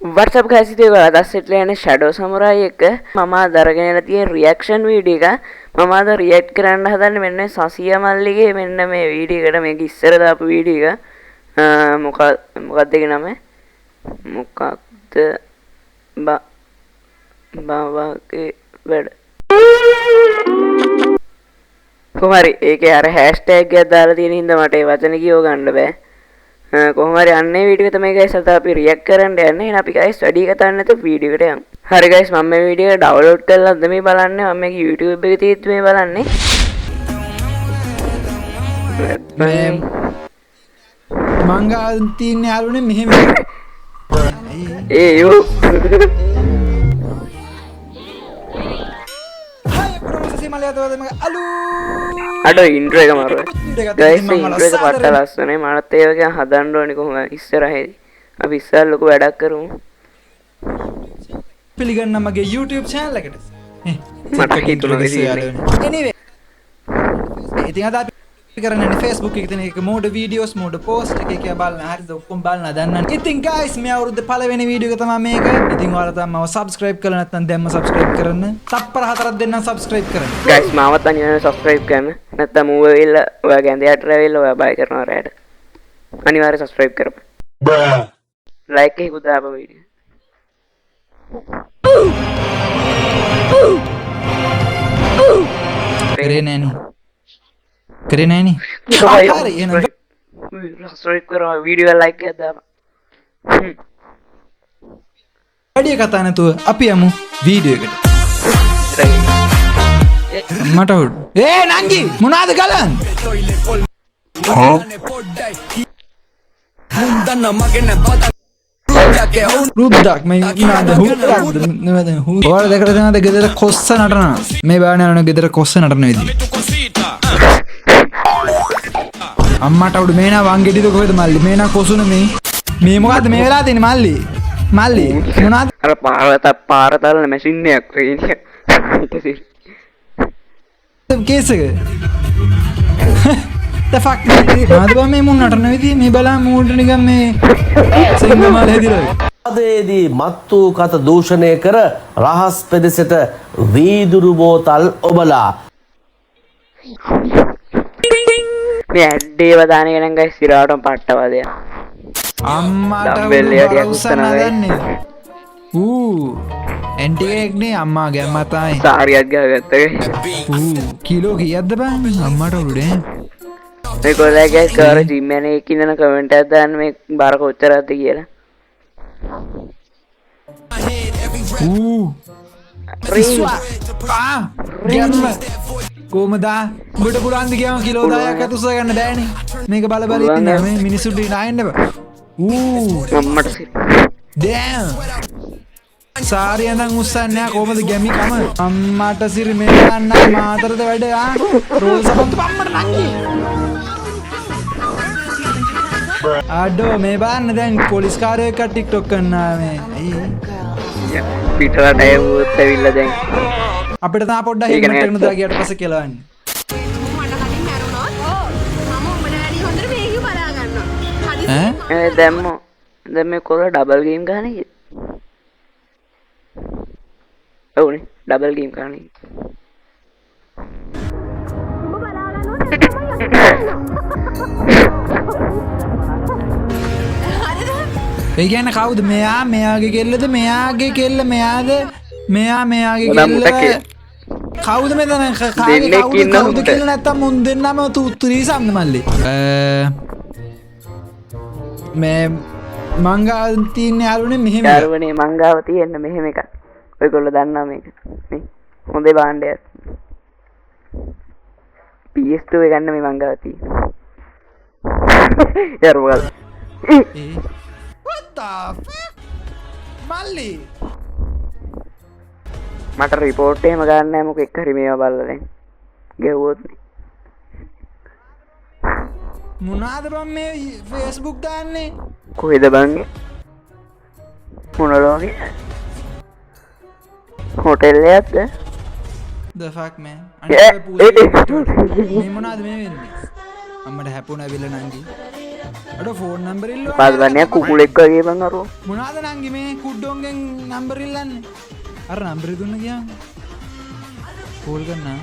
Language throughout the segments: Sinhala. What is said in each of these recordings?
WhatsApp guys ඉතින් ඔයාලා දැස්සෙట్లా යන්නේ Shadow Samurai එක මම අදරගෙනලා තියෙන reaction video එක මම අද react කරන්න හදන්නේ මෙන්න සසිය මල්ලිගේ මෙන්න මේ වීඩියෝ එකට මේක ඉස්සර දාපු වීඩියෝ එක මොකක්ද ඒක නම මොකක්ද බවගේ වැඩ කොහමරි ඒකේ අර hashtag එකක් දාලා තියෙන හින්දා මට ඒ වචන කියව ගන්න බෑ කොහොමරි අන්නේ වීඩියෝ එක තමයි guys අද අපි react කරන්න යන්නේ. එහෙනම් අපි guys වැඩි කතා නැතුව වීඩියෝ එකට යමු. හරි guys මම මේ වීඩියෝ එක download කරලාද මේ බලන්නේ. මම මේක YouTube එකේ තියෙද්දි මේ බලන්නේ. මංගා තියන්නේ යාළුවනේ මෙහෙම. ඒ යෝ. අඩෝ ඉන්ට්‍රෝ එක මාරුවා. guys ඉන්ට්‍රෝ එක පට්ට ලස්සනයි. මනත් ඒ වගේ හදන්න ඕනේ කොහොමද ඉස්සරහේදී. අපි ඉස්සර ලොකු වැඩක් කරමු. පිළිගන්න මගේ YouTube channel එකට. මට හිතුණා anyway ඉතින් අද අපි කරන්නේ Facebook එකේ තියෙන එක මෝඩ වීඩියෝස් මෝඩ පෝස්ට් එක බලන්න හරිද ඔක්කොම බලන්න දන්නන්නේ. ඉතින් guys මේ අවුරුද්දේ පළවෙනි වීඩියෝ එක තමයි මේක. ඉතින් ඔයාලා තමයි subscribe කරලා නැත්නම් දැම්ම subscribe කරන්න. තප්පර 4ක් දෙන්නම් subscribe කරන්න. guys මාවත් අනිවාර්යෙන් subscribe කරන්න. නැත්නම් ඌ වෙවිලා ඔයාගේ ඇඳයට රැවිලා ඔයා බය කරනවා රැට. අනිවාර්යෙන් subscribe කරපන්. like එකකුත් දාපන් වීඩියෝ. කරේ නෑනේ. කරේ නෑනේ. හරි එහෙනම් subscribe කරා වීඩියෝ like එකක් දාපන්. වැඩි කතා නැතුව අපි යමු වීඩියෝ එකට. මට උඩ. නංගි මොනවාද ගලන්? රුද්දක් මේ නේද හුද්දක් ඔයාලා දැකලා තියෙනවද ගෙදර කොස්ස නටනවා මේ බාන යන ගෙදර කොස්ස නටන විදිහ අම්මට උඩ මේනා වංගෙඩිද කොහෙද මල්ලි මේනා කොසුන මේ මොකද්ද මේ වෙලා තියෙන්නේ මල්ලි මොනවද අර පාර තරන මැෂින් එකක් වගේ කේස් එක the fuck මාද බා මේ මුන් නටන විදිහ මේ බලා මූඩ් නිකන් මේ සිංහමාල හැදිලා ආදේදී මත්තු කත දූෂණය කර රහස් පෙදෙසට වීදුරු බෝතල් ඔබලා මේ ඇඩේ වදාන ගණන් ගයි සිරාවටම පට්ටවදය අම්මාට උස්සනදන්නේ ඇන්ටිකෙක්නේ අම්මාගේ අම්මා සාරියක් ගාගත්තගේ කිලෝ කීයක්ද බං අම්මට උඩේ මේ කොල්ලා ගයිස් කාර ජිම් යන එකේ ඉන්න කමෙන්ට් එකක් දාන්න මේ බාර කොච්චරද කියලා ගන්න කොහමද උඹට පුරාන්ද කියම කිලෝ 10ක් අත උස්ස ගන්න බෑනේ මේක බල බල ඉන්නේ මේ මිනිසුන්ට නායන්න බෑ මම්මට damn සාරිය නම් උස්සන්නේ නැහැ කොහමද ගැමි කම අම්මට සිරි මේ ගන්න මාතරද වැඩ රෝල් සපත්තු අම්මට නංගි අඩෝ මේ බලන්න දැන් පොලිස් කාරයෙක් TikTok කරනවා මේ පිටරට ඇවුවොත් ඇවිල්ලා දැන් අපිට තා පොඩ්ඩක් හෙල්මට් එකක් නුදා ගියට පස්සේ කියලාවන්නේ දැම්මෝ දැන් මේ කොල්ල ඩබල් ගේම් ගහන්නේ ඔව්නේ ඩබල් ගේම් ගහන්නේ ඒ කියන්නේ කවුද මෙයාගේ කෙල්ලද මෙයාගේ කෙල්ල මෙයාද මෙයාගේ කෙල්ල කවුද මෙතන කාගේ කවුද කියලා නැත්තම් මුන් දෙන්නම තුත්තරී සම්ද මල්ලි මේ මංගා තියන්නේ යාළුවනේ මෙහෙම යාළුවනේ මංගාව තියෙන්න මෙහෙම එකක් ඔයගොල්ලෝ දන්නවා මේක මේ හොඳේ භාණ්ඩයක් PS2 එක ගන්න මේ මංගාව තියෙන්නේ යාරුවල් what the fuck මල්ලි මට රිපෝට් එහෙම ගන්න නැහැ මොකෙක් හරි මේවා බලලා දැන් ගෙවුවොත් මොනවාද බං මේ Facebook දාන්නේ කොහෙද බං මොනවාද හොටෙල් එකක්ද the fuck man අනිත් මේ මොනවාද මේ වෙන්නේ අම්මට හැපුණා විල නංගි අඩෝ ෆෝන් නම්බර් ඉල්ලුවා පාදගන්නේ කුකුලෙක් වගේ බං අරෝ මොනවද නංගි මේ කුඩ්ඩෝන්ගෙන් නම්බර් ඉල්ලන්නේ අර නම්බර් දුන්න ගියා කෝල් කරන්න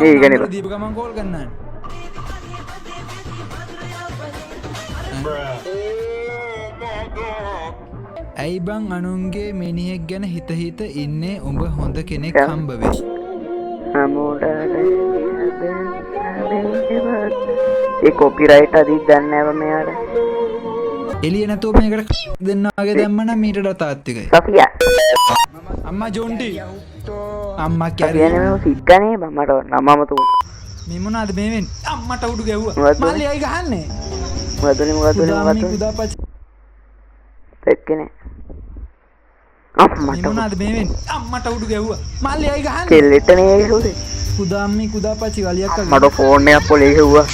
ඒකනේ බං. දීපු ගමන් කෝල් කරන්න ඇයි බං අනුන්ගේ මිනිහෙක් ගැන හිත හිත ඉන්නේ උඹ හොඳ කෙනෙක් හම්බ වෙයි ඒ කොපිරයිට් අදිත් දන්නේ නැව මෙයාට එළිය නැතුව මේකට දෙන්න වගේ දැම්මනම් මීටට තාත්තිකයි සෆියා අම්මා ජොන්ටි අම්මා කියන්නේ කැරේ මේ සික්කනේ බං මට නමම තුන මේ මොනවද මේ වෙන්නේ අම්මට උඩු ගැව්වා මොකද්ද? මල්ලි අය ගහන්නේ මොකදුනේ කුදාපච්චි එක්කනේ මේ මොනවද මේ වෙන්නේ අම්මට උඩු ගැව්වා මල්ලි අය ගහන්නේ කෙල්ලෙට නේ ඒකෝද කුදාම්මි කුදාපච්චි වලියක් මට ෆෝන් එකක් පොලේ හෙව්වා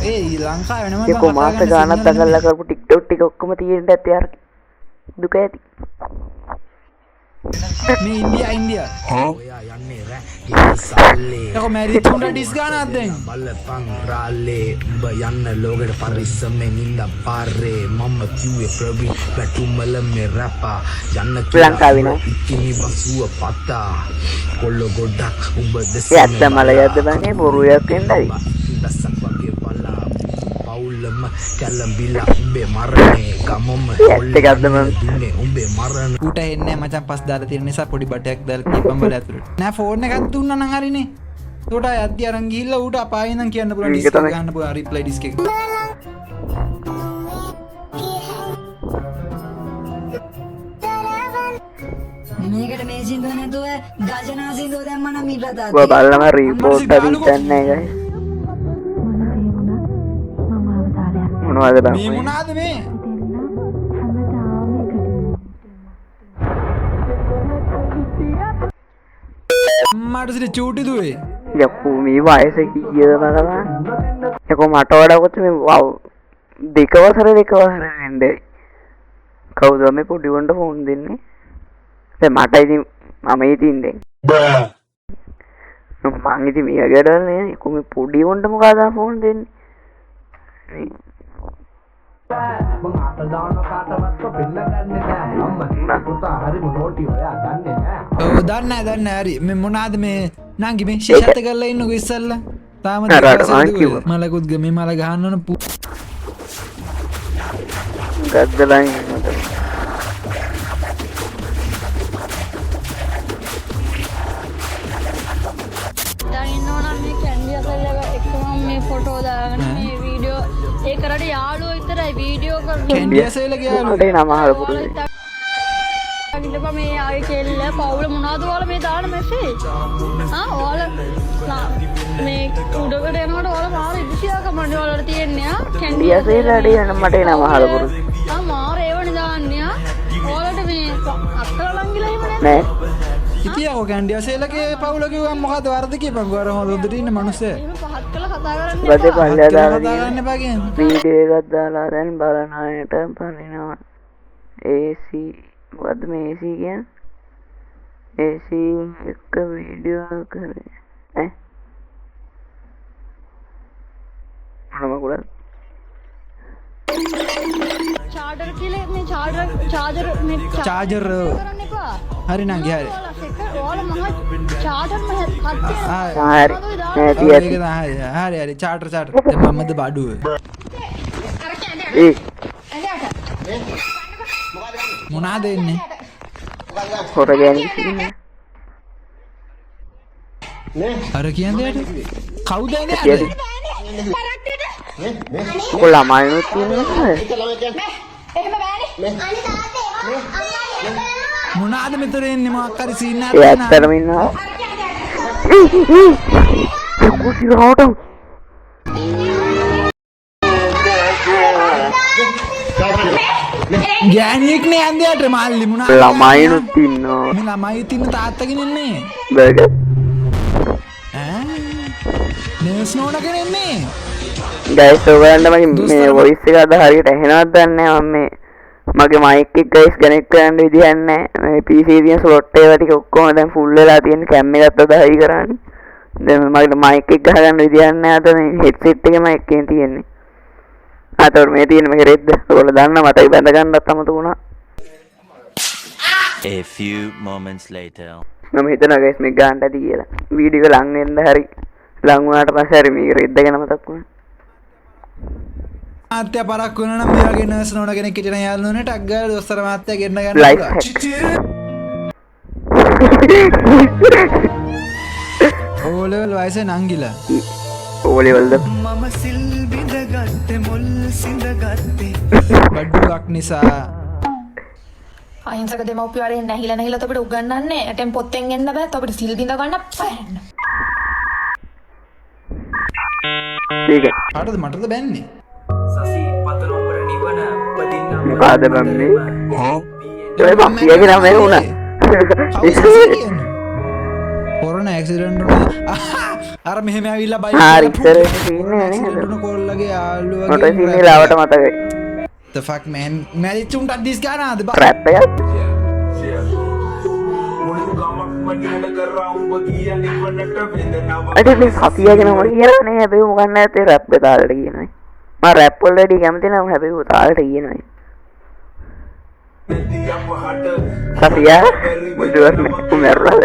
ඒ ලංකාවේ වෙනම ඒක මාස ගානක් දඟලලා කරපු ටික්ටොක් ටික ඔක්කොම තියෙන්න ඇති අර දුක ඇති මේ ඉන්දියා ඔයා යන්නේ රෑ ඉස්සල්ලේ යකෝ මැරිච්චුන්ට ඩිස් ගන්නත් දැන් බලපං රාලේ උඹ යන්න ලෝකෙට පරිස්සමෙන් ඉන්න පාරේ මම කිව්වේ ප්‍රවි පැටුමල මේ රැපා යන්න ලංකාවේ නෝ ඉතිනි බසුව පතා කොල්ල ගොඩක් උඹ දෙස ඒ අත්ත මලයක්ද බන්නේ බොරුවක් වෙන්නයි දසක් වගේ බලා පවුලම කැලඹිලා උඹේ මරණේ ගමම ඇත්ත එකක්ද මම දුන්නේ උඹේ මරණ ඌට එන්නේ මචං පස් දාලා තියෙන නිසා පොඩි බටයක් දාලා තියපම් බල ඇතුළට නෑ ෆෝන් එකක් දුන්නා නම් හරිනේ උට යද්දි අරන් ගිහිල්ලා ඌට අපායේ නම් කියන්න පුළුවන් ඒක ඩිස්ක් තමයි. ගන්න පුළුවන් රිප්ලයි ඩිස්ක් එක මේකට මේ සින්දුව නැතුව ගජනා සින්දුව දැම්මනම් ඊට ඔය බලනම රිපෝට් හරි හිතන්නේ ගයි මොනවද බං මේ මොනවාද මේ අම්මාට සිට චූටි දුවේ යකෝ මේ වයස කීයද බලන්න යකෝ මට වඩා කොච්චර මේ වව් දෙකවසර වෙන්නේ කවුද මේ පොඩි වොන්ට ෆෝන් දෙන්නේ දැන් මට ඉතින් මම ඉතින් දැන් මං ඉතින් මේ වගේ වැඩවල නේ යකෝ මේ පොඩි වොන්ට මොකද ෆෝන් දෙන්නේ ඔව් දන්නේ හරි මේ මොනවාද මේ නංගි මේ ශිෂ්‍යත කරලා ඉන්නකො ඉස්සල්ලා තාම අර මං කිව්වා. මලකුත් ගමේ මල ගහන්න ඕන ගද්දලන් දැන් ඉන්නවනම් මේ කැන්ඩි අසල්ලක එක්කම මේ ෆොටෝ දාගෙන මේ වීඩියෝ ඒ කරට යාළුවෝ විතරයි වීඩියෝ කරන්නේ කැන්ඩි ඇසෙල ගියාලු මට නම අහලා ඉඳපන් මේ ආගේ කෙල්ල පවුල මොනවද ඔයාලා මේ දාන මෙසේජ් ඔයාලා මේ උඩකට යනකොට ඔයාලා මාර ඉදිසියා කමන්නේ ඔයාලට තියන්නේ කැන්ඩි දියසෙලට එන මට නම අහලා පුරුදු මාර ඒවනේ දාන්නේ ඔයාලට මේ අක්කලා ලංගිලා එහෙම නෑ නෑ හිටියෝ කැන්ඩි ඇසෙලගේ පවුල කිව්වම මොකද වරද කියපන් ගොර හොඳට ඉන්න මිනිස්සේ එහෙම පහත් කළා කතා කරන්නේ ගද්දේ පල්ලෙහා දාලා කතා කරන්න එපා කියන්නේ වීඩියෝ එකක් දාලා දැන් බලන අයට පනිනවා AC මොකද්ද මේ AC කියන්නේ AC එක වීඩියෝ කරේ ඈ මොනවද චාර්ජර් කියලා මේ චාර්ජර් මේ චාර්ජර් කරන්න එපා හරි නංගි හරි ඔයාලා මහ චාර්ජර් මහ හත් හරි නැති ඒක ඇති තමයි හරි චාටර් දැන් මමද බඩුව ඒ මොනාද එන්නේ හොර ගෑනි අර කියන්නේ කවුද එන්නේ කියද කොල්ලා මායනුත් තියෙනවා මොනාද මෙතන එන්නේ මොකක් හරි සීන් එකක් ඒ තියෙනවා ඇත්තටම ඉන්නවා කුසි රෝට ගෑණියෙක් නේ ඇන්දයට මල්ලි මොනා ළමයිනුත් ඉන්නවා මේ ළමයි තින්න තාත්තගෙන එන්නේ බර්ගර් ඈ නර්ස් නෝනගෙන එන්නේ ගයිස් ඔයගලන්ට මගේ මේ වොයිස් එක අද හරියට ඇහෙනවද දන්නේ නැහැ මම මේ මගේ මයික් එක ගයිස් කනෙක්ට් කරන්න විදියක් නැහැ මේ PC තියෙන ස්ලොට් ඒවා ටික ඔක්කොම දැන් ෆුල් වෙලා තියෙන කැම් එකත් අද හයි කරන්නේ දැන් මගේ මයික් එක ගහගන්න විදියක් නැහැ අද මේ හෙඩ්සෙට් එකේ මයික් එකෙන් තියෙන්නේ. අතෝර මේ තියෙන මේක රෙද්ද. ඔයාලා දන්නා මට බැඳ ගන්නත් අමතක වුණා. A few moments later. මම හිතනවා ගයිස් මේක ගන්නට ඇති කියලා. වීඩියෝ එක ලං වෙන්න හරි ලං වුණාට පස්සේ හරි මේක රෙද්ද ගැන මතක් වුණා. මාත්‍ය පරක් වුණා නම් මේ වගේ නර්ස් නෝන කෙනෙක් හිටියන යාළුවනේ ටක් ගාලා දොස්තර මාත්‍ය ගෙන්න ගන්න ලයිෆ් ඕලෙවල් වයසේ නංගිලා ඕලෙවල්ද මම සිල් බිඳගත්තේ මුල් සිඳගත්තේ බඩුවක් නිසා අහිංසක දෙමව්පියෝ නැහිලා නැහිලා අපිට උගන්වන්නේ ඇටෙන් පොත්තෙන් එන්න බෑ අපිට සිල් බිඳ ගන්න බෑ. ඒක මටද බැන්නේ මොකද බම්මේ ඒ බම්මියගේ නම එක උනා කොරෝනා ඇක්සිඩන්ට් වුණා අර මෙහෙම ඇවිල්ලා බයික් හරි ඉස්සර ඉන්නේ නේ කොල්ලගේ යාළුවගේ මට ඉන්නේ ලාවට මතකයි the fuck man මැරිච්චුන්ට දිස් ගානද බා රැප් එකක් අද මේ සතියගෙන මොන කියනවා නේ හැබැයි මොකක් නැත්තේ රැප් එක තාලට කියනවා මම රැප් වල වැඩි කැමති නම් හැබැයි තාලට කියනවා සතිය මුදුවර කුමරුලාද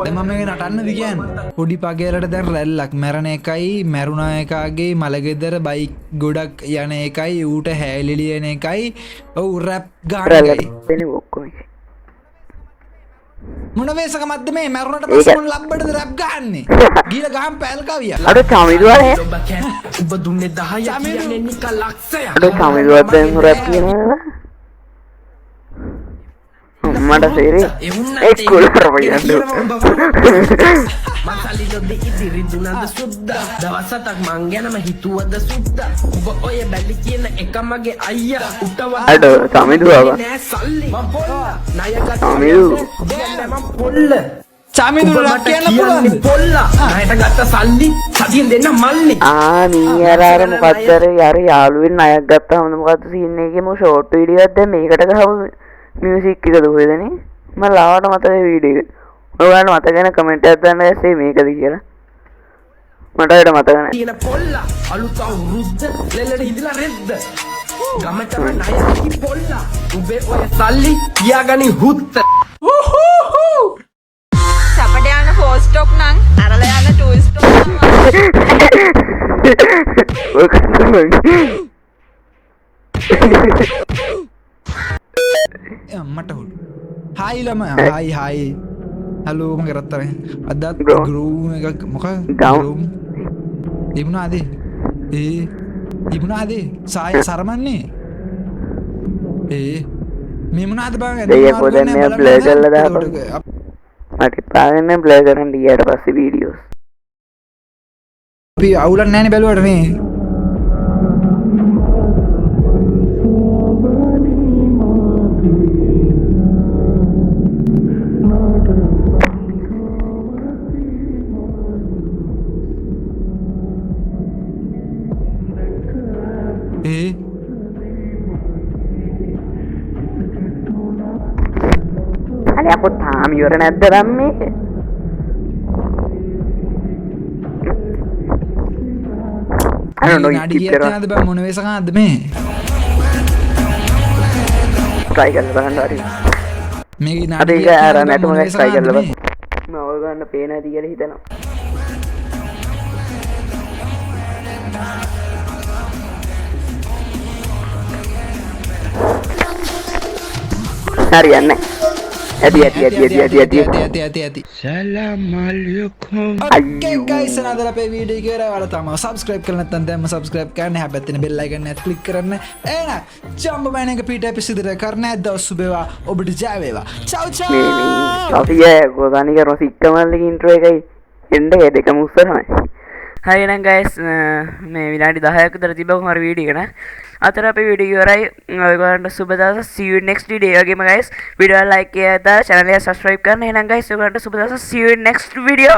මම මේ නටන්නද කියන්නේ පොඩි පගේලට දැන් රැල්ලක් මැරණ එකයි මැරුණා එකාගේ මලගෙදර බයික් ගොඩක් යන එකයි ඌට හැලිලි එන එකයි ඔව් රැප් ගානයි දෙන්නේ ඔක්කොම මොන වේසක මැද්ද මේ මැරුණට පස්සේ මොන ලබ්බඩද රැප් ගහන්නේ ගිහලා ගහම් පැල් කවිය අර චමිදුවනේ ඔබ දුන්නේ 10ක් කියන්නේ නික ලක්ෂයක් අර චමිදුවත් දැන් රැප් කියනවා මට සේරේ එක්කුල කරපියන්න මසලි ලොද්දි ඉදිරි දුනද සුද්දා දවසක් මං ගැනම හිතුවද සුද්දා ඔබ ඔය බැලි කියන එක මගේ අයියා උටවා අඩ චමිදුවා නෑ සල්ලි මම පොල්ලා ණයකට චමිදු මම පොල්ල චමිදුල රැප් කියන්න පුළුවන්ද පොල්ලා ණයට ගත්ත සල්ලි සතියෙන් දෙන්න මල්ලි මී අර මොකක්ද අර යාළුවෙන් ණයක් ගත්තාම මොකද්ද සීන් එකේ මෝ ෂෝට් වීඩියෝ එකක් දැන් මේකට ගහමු මියුසික් එක දුවේදනේ මම ලාවට මතක වීඩියෝ එක ඔයාලට මතක නැ කමෙන්ට් එකක් දාන්න ඇස්සේ මේකද කියලා මට ඒකට මතක නැහැ තියෙන පොල්ලා අලුත් අවුරුද්ද ලෙල්ලට හිඳලා රෙද්ද ගමට ණය කි පොල්ලා උඹේ ඔය සල්ලි කියාගනි හුත්ත සපට යන ෆෝර් ස්ටොක් නම් අරලා යන ටූ ස්ටොක් මට හුඩු හායි ළම හායි හලෝ මගේ රත්තරන් අදත් ග්‍රූම් එක මොකක් ග්‍රූම් තිබුණාද තිබුණාද සාය සරමන්නේ මේ මොනවාද බං දෙය පොදන්නේ ප්ලේ කරලා දාපන් මට පාගන්න ප්ලේ කරන්න ඊට පස්සේ වීඩියෝස් අපි අවුලක් නැහැනේ බැලුවට මේ අනේ අපෝ තාම ඉවර නැද්ද රම්මේ නඩි කියනද බං මොන වෙසකක්ද මේ try කරලා බලන්න හරි මේ අද ඒක අර නැටුම එක try කරලා බලන්න මම ඔය ගන්න පේන ඇති කියලා හිතනවා හරියන්නේ ඇති සලාම් අලයිකුම් Okay guys another අපේ වීඩියෝ එක ඉවරයි. ඔයාලා තාම subscribe කරලා නැත්නම් දැන්ම subscribe කරන්න. හැබැයි තියෙන bell icon එක click කරන්න. එහෙනම් jumbo man එක පිට episode එක කරන්න දවස් සුබේවා. ඔබට ජය වේවා. ciao ciao. අපි ගෝදානි කරන සික්කමල්ලගේ intro එකයි එන්න ඒ දෙකම උස්සනවායි. හරි එහෙනම් guys මේ විනාඩි 10ක් විතර තිබ්බම හරි වීඩියෝ එක නේ. අතර අපේ වීඩියෝ ඉවරයි. ඔයගොල්ලන්ට සුබ දවසක්. see you in next video. ඒ වගේම guys වීඩියෝ like කරලා channel එක subscribe කරන්න. එහෙනම් guys ඔයගොල්ලන්ට සුබ දවසක්. see you in next video.